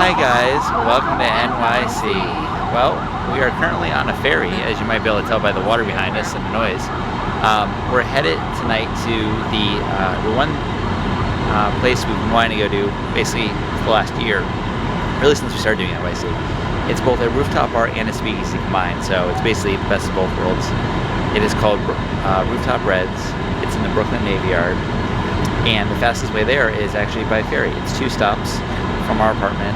Hi guys, welcome to NYC. Well, we are currently on a ferry, as you might be able to tell by the water behind us and the noise. We're headed tonight to the one place we've been wanting to go to basically for the last year, really since we started doing NYC. It's both a rooftop bar and a speakeasy combined, so it's basically the best of both worlds. It is called Rooftop Reds. It's in the Brooklyn Navy Yard, and the fastest way there is actually by ferry. It's 2 stops from our apartment,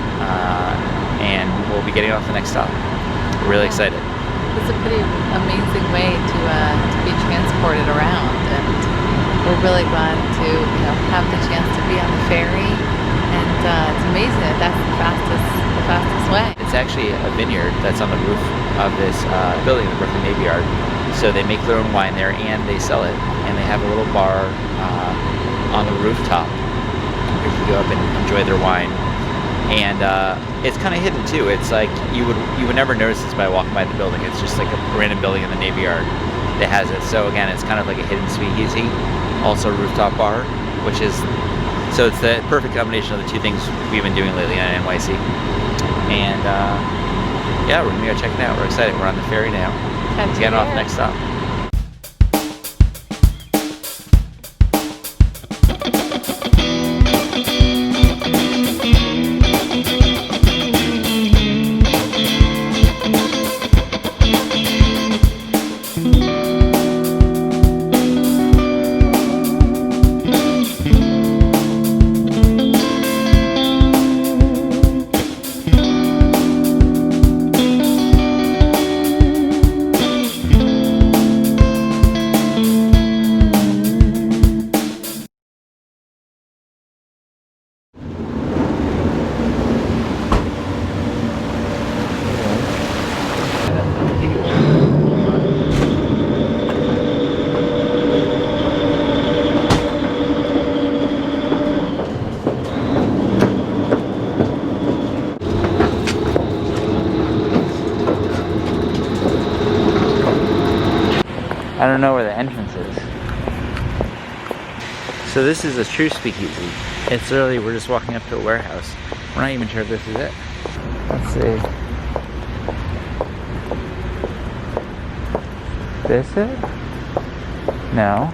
and we'll be getting off the next stop. We're really excited. It's a pretty amazing way to be transported around, and we're really glad to have the chance to be on the ferry. And it's amazing that that's the fastest way. It's actually a vineyard that's on the roof of this building, the Brooklyn Navy Yard. So they make their own wine there and they sell it, and they have a little bar on the rooftop where you can go up and enjoy their wine. And it's kind of hidden too. It's like you would never notice this by walking by the building. It's just like a random building in the Navy Yard that has it. So again, it's kind of like a hidden speakeasy, also a rooftop bar, which is, so it's the perfect combination of the 2 things we've been doing lately on NYC. And yeah, we're gonna go check it out. We're excited. We're on the ferry now. Getting off next stop. I don't know where the entrance is. So this is a true speakeasy. It's literally, we're just walking up to a warehouse. We're not even sure if this is it. Let's see. This it? No.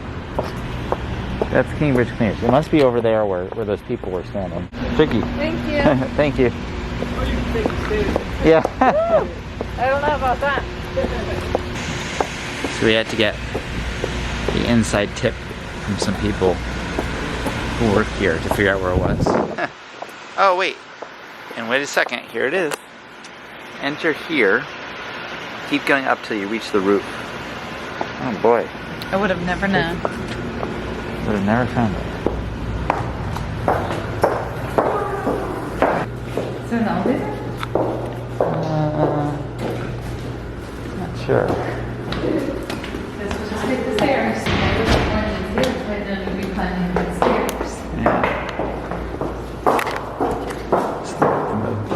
That's Cambridge Cleaners. It must be over there where those people were standing. Tricky. Thank you. Thank you. Oh, you can take the stairs. Yeah. I don't know about that. So we had to get the inside tip from some people who work here to figure out where it was. Oh wait, and wait a second, here it is. Enter here, keep going up till you reach the roof. Oh boy. I would have never known. Would have never found it. Is there an elevator? Not sure. Just hit the stairs. I was planning to do, but then we'd be planning the stairs. Yeah. It's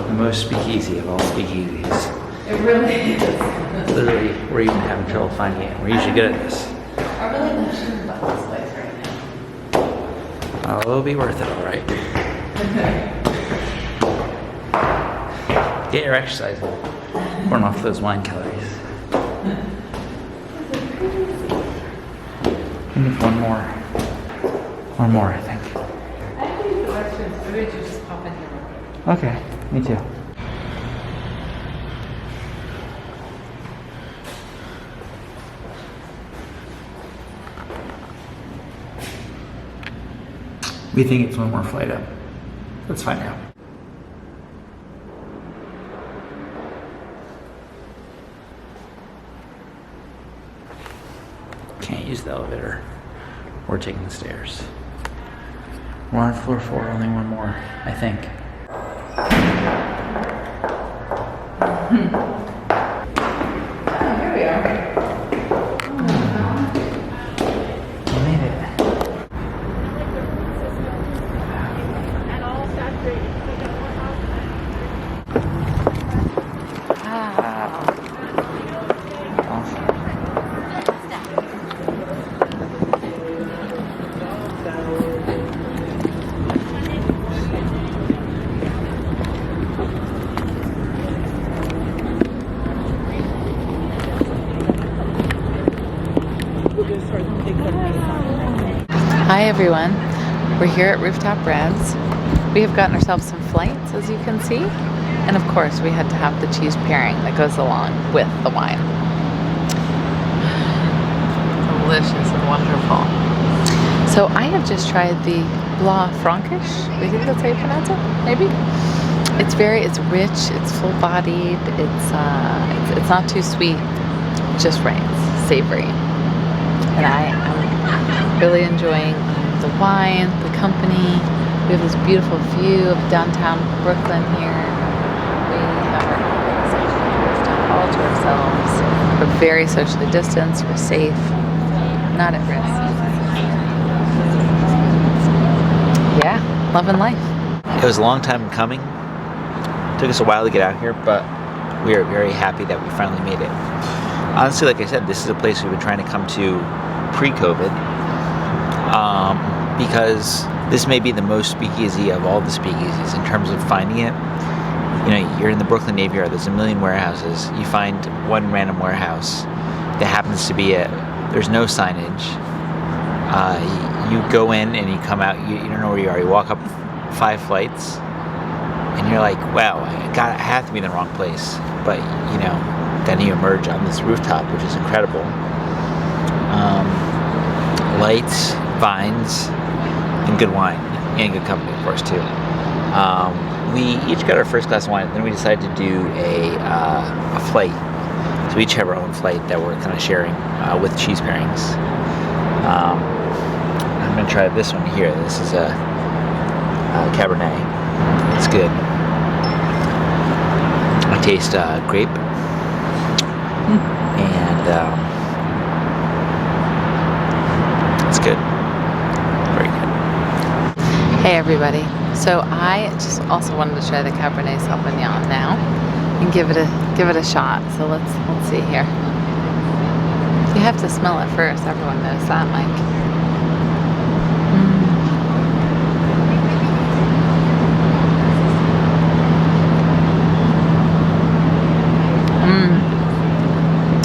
the most speakeasy of all speakeasies. It really is. Literally, we're even having trouble finding it. We're usually good at this. I'm really not sure about this place right now. Oh, it'll be worth it, alright. Get your exercise in. Burn off those wine calories. I need one more. One more, I think. I can use the restrooms. Maybe just pop in here. Okay, me too. We think it's one more flight up. Let's find out. Can't use the elevator. We're taking the stairs. We're on floor 4, only one more, I think. Here we are. We made it. Awesome. Hi everyone, we're here at Rooftop Reds. We have gotten ourselves some flights, as you can see, and of course we had to have the cheese pairing that goes along with the wine. Delicious and wonderful. So I have just tried the Blanc Frankish. I think that's how you pronounce it, maybe? It's rich, it's full-bodied, it's not too sweet, just right, it's savory. And I am really enjoying the wine, the company. We have this beautiful view of downtown Brooklyn here. We have our rooftop all to ourselves. We're very socially distanced, we're safe, not at risk. Yeah, loving life. It was a long time coming. Took us a while to get out here, but we are very happy that we finally made it. Honestly, like I said, this is a place we've been trying to come to pre-COVID, because this may be the most speakeasy of all the speakeasies in terms of finding it. You know, you're in the Brooklyn Navy Yard, there's a million warehouses. You find one random warehouse that happens to be it. There's no signage. You go in and you come out, you don't know where you are. You walk up 5 flights and you're like, wow, I have to be in the wrong place. But, you know, then you emerge on this rooftop, which is incredible. Lights, vines, and good wine, and good company, of course, too. We each got our first glass of wine, and then we decided to do a flight. So we each have our own flight that we're kind of sharing with cheese pairings. I'm going to try this one here. This is a Cabernet. It's good. I taste grape and it's good. Very good. Hey everybody. So I just also wanted to try the Cabernet Sauvignon now and give it a shot. So let's see here. You have to smell it first. Everyone knows that, Mike.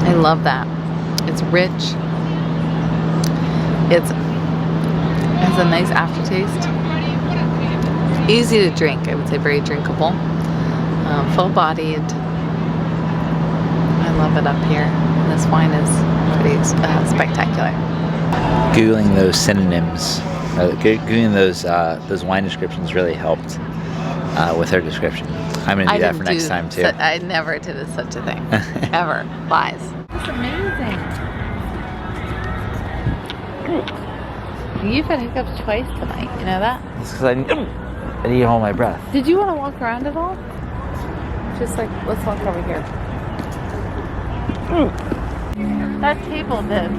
I love that. It's rich. It has a nice aftertaste. Easy to drink, I would say, very drinkable. Full-bodied. I love it up here. And this wine is pretty spectacular. Googling those synonyms, googling those wine descriptions really helped with her description. I'm going to do that for next time too. I never did such a thing. Ever. Lies. That's amazing. You've had hiccups twice tonight. You know that? It's because I need to hold my breath. Did you want to walk around at all? Just like, let's walk over here. That table did.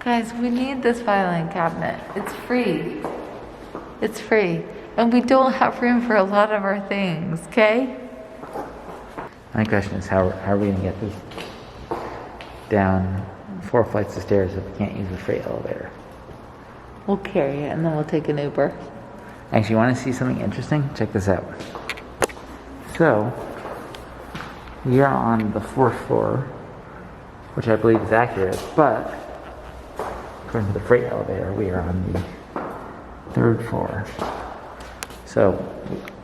Guys, we need this filing cabinet. It's free. It's free. And we don't have room for a lot of our things, okay? My question is, how are we going to get this down 4 flights of stairs if we can't use the freight elevator? We'll carry it and then we'll take an Uber. Actually, you want to see something interesting? Check this out. So, we are on the 4th floor, which I believe is accurate, but according to the freight elevator, we are on the 3rd floor. So,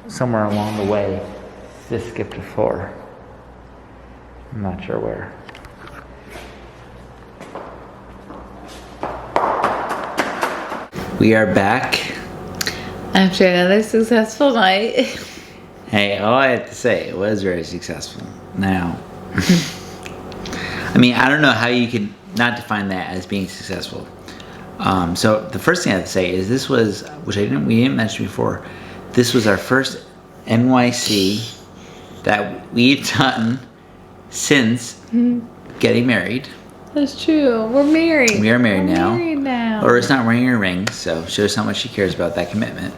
somewhere along the way, this skipped a floor. I'm not sure where. We are back. After another successful night. Hey, all I have to say, it was very successful. Now, I mean, I don't know how you can not define that as being successful. So the first thing I have to say is this was, which we didn't mention before, this was our first NYC that we've done since getting married. That's true. We're married. We are married now. We're married now. Laura's not wearing her ring, so shows how much she cares about that commitment.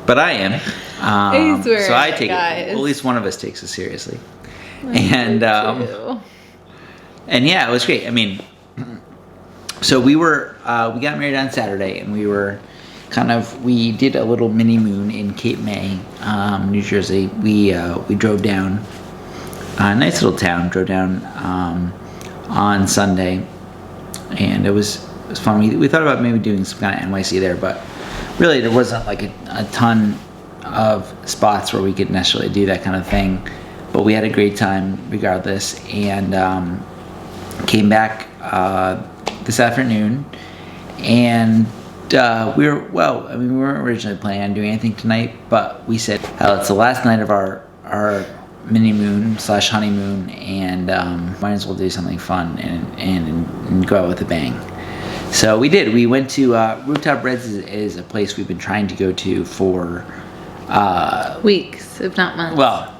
But I am. He's wearing so I it, take guys. it. Well, at least one of us takes it seriously. And yeah, it was great. I mean, so we got married on Saturday, and we were we did a little mini moon in Cape May, New Jersey. We drove down, a nice little town. Drove down on Sunday, and it was fun. We thought about maybe doing some kind of NYC there, but really there wasn't like a ton of spots where we could necessarily do that kind of thing. But we had a great time regardless, and came back this afternoon, and we weren't originally planning on doing anything tonight, but we said, hell, it's the last night of our mini moon / honeymoon, and might as well do something fun and go out with a bang. So we did. We went to Rooftop Reds is a place we've been trying to go to for weeks, if not months. Well,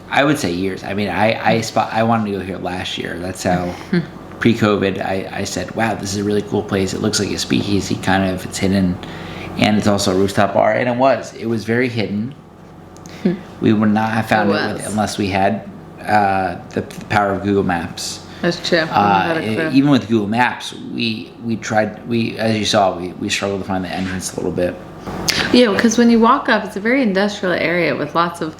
I would say years. I mean, I wanted to go here last year. That's how pre-COVID I said, wow, this is a really cool place. It looks like a speakeasy kind of. It's hidden, and it's also a rooftop bar, and it was very hidden. We would not have found it unless we had the power of Google Maps. That's true. Even with Google Maps, we tried. As you saw, we struggled to find the entrance a little bit. Yeah, because when you walk up, it's a very industrial area with lots of,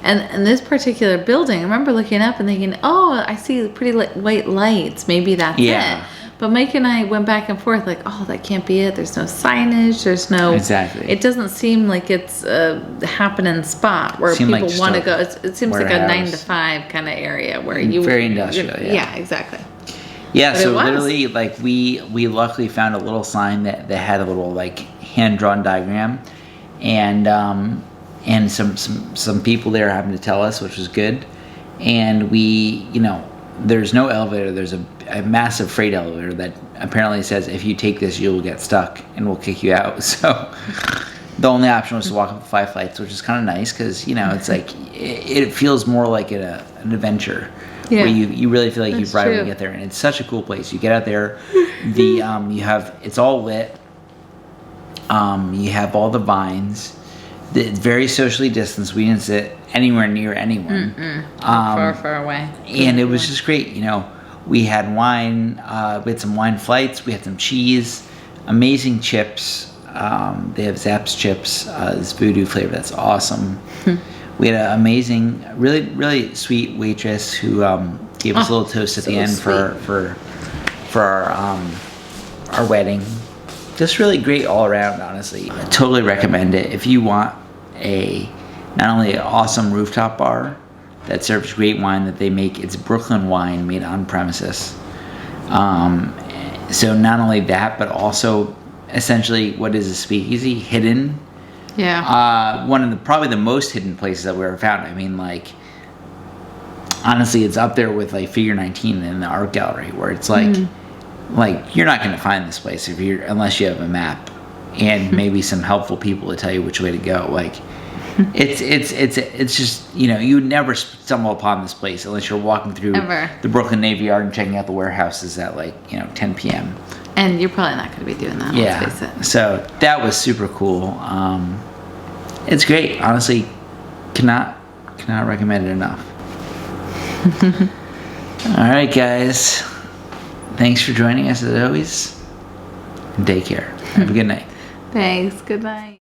and this particular building, I remember looking up and thinking, oh, I see pretty white lights. Maybe that's it. But Mike and I went back and forth like, oh, that can't be it. There's no signage. There's no... Exactly. It doesn't seem like it's a happening spot where people want to go. It seems like a 9 to 5 kind of area where you... Very industrial, yeah, exactly. Yeah, but so literally, like, we luckily found a little sign that had a little, like, hand-drawn diagram. And some people there happened to tell us, which was good. And we, there's no elevator. There's a massive freight elevator that apparently says if you take this, you'll get stuck and we'll kick you out. So the only option was to walk up 5 flights, which is kind of nice because, it's like it feels more like an adventure. Yeah. Where you really feel like you've arrived when you get there. And it's such a cool place. You get out there, it's all lit. You have all the vines. It's very socially distanced. We didn't sit anywhere near anyone. Far away. And it was just great. We had wine. We had some wine flights. We had some cheese. Amazing chips. They have Zapp's chips. This voodoo flavor that's awesome. We had an amazing, really, really sweet waitress who gave us a little toast at the end for our wedding. Just really great all around, honestly. I totally recommend it if you want not only an awesome rooftop bar that serves great wine that they make. It's Brooklyn wine made on premises. So not only that, but also essentially what is a speakeasy, hidden. Yeah. One of probably the most hidden places that we ever found. I mean, like, honestly, it's up there with like Figure 19 in the art gallery, where it's like, you're not going to find this place unless you have a map and maybe some helpful people to tell you which way to go. Like, it's just, you would never stumble upon this place unless you're walking through the Brooklyn Navy Yard and checking out the warehouses at 10 p.m. And you're probably not going to be doing that. Yeah. Let's face it. So that was super cool. It's great. Honestly, cannot recommend it enough. All right, guys. Thanks for joining us as always. And take care. Have a good night. Thanks. Good night.